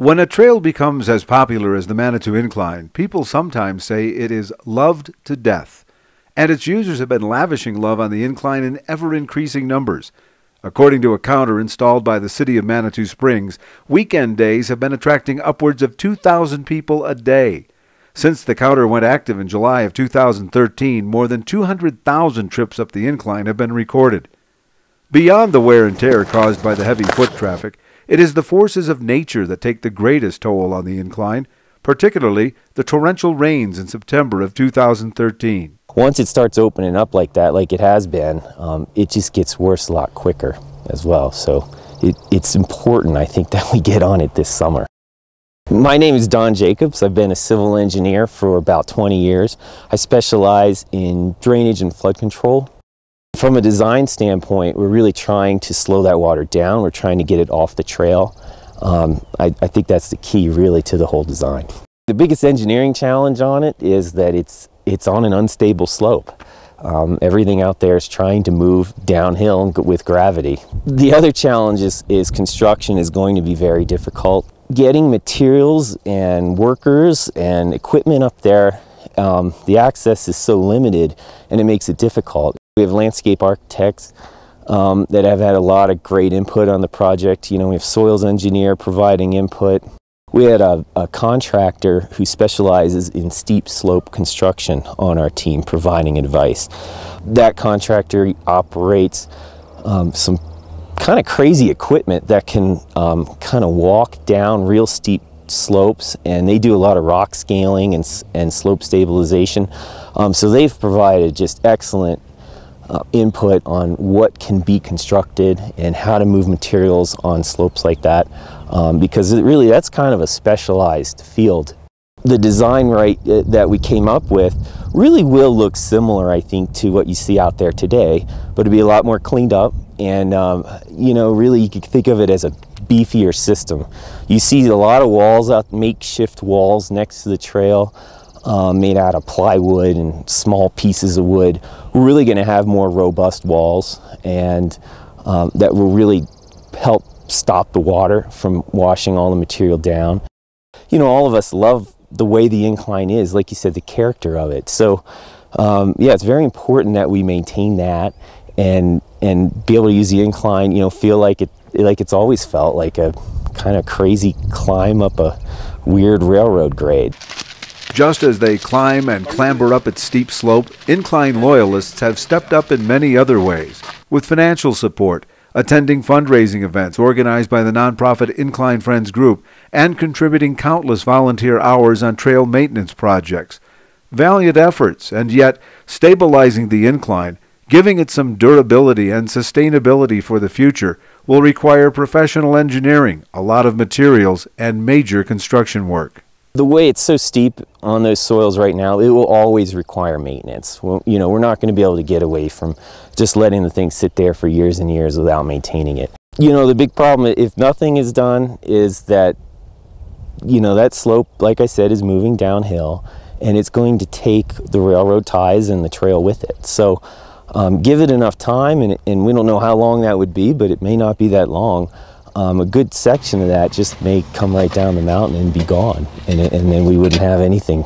When a trail becomes as popular as the Manitou Incline, people sometimes say it is loved to death, and its users have been lavishing love on the incline in ever-increasing numbers. According to a counter installed by the city of Manitou Springs, weekend days have been attracting upwards of 2,000 people a day. Since the counter went active in July of 2013, more than 200,000 trips up the incline have been recorded. Beyond the wear and tear caused by the heavy foot traffic, it is the forces of nature that take the greatest toll on the incline, particularly the torrential rains in September of 2013. Once it starts opening up like that, like it has been, it just gets worse a lot quicker as well. So it's important, I think, that we get on it this summer. My name is Don Jacobs. I've been a civil engineer for about 20 years. I specialize in drainage and flood control. From a design standpoint, we're really trying to slow that water down. We're trying to get it off the trail. I think that's the key really to the whole design. The biggest engineering challenge on it is that it's on an unstable slope. Everything out there is trying to move downhill with gravity. The other challenge is construction is going to be very difficult. Getting materials and workers and equipment up there, the access is so limited and it makes it difficult. We have landscape architects that have had a lot of great input on the project. You know, we have soils engineer providing input. We had a contractor who specializes in steep slope construction on our team providing advice. That contractor operates some kind of crazy equipment that can kind of walk down real steep slopes, and they do a lot of rock scaling and slope stabilization. So they've provided just excellent input on what can be constructed and how to move materials on slopes like that, because that's kind of a specialized field. The design that we came up with really will look similar, I think, to what you see out there today, but it'll be a lot more cleaned up, and you know, really you could think of it as a beefier system. You see a lot of walls out, makeshift walls next to the trail, made out of plywood and small pieces of wood. We're really going to have more robust walls, and that will really help stop the water from washing all the material down. You know, all of us love the way the incline is, like you said, the character of it. So yeah, it's very important that we maintain that and be able to use the incline, you know, feel like it's always felt, like a kind of crazy climb up a weird railroad grade. Just as they climb and clamber up its steep slope, incline loyalists have stepped up in many other ways, with financial support, attending fundraising events organized by the nonprofit Incline Friends Group, and contributing countless volunteer hours on trail maintenance projects. Valiant efforts, and yet stabilizing the incline, giving it some durability and sustainability for the future, will require professional engineering, a lot of materials, and major construction work. The way it's so steep on those soils right now, it will always require maintenance. Well, you know, we're not going to be able to get away from just letting the thing sit there for years and years without maintaining it. You know, the big problem, if nothing is done, is that, you know, that slope, like I said, is moving downhill, and it's going to take the railroad ties and the trail with it. So give it enough time, and we don't know how long that would be, but it may not be that long. A good section of that just may come right down the mountain and be gone, and then we wouldn't have anything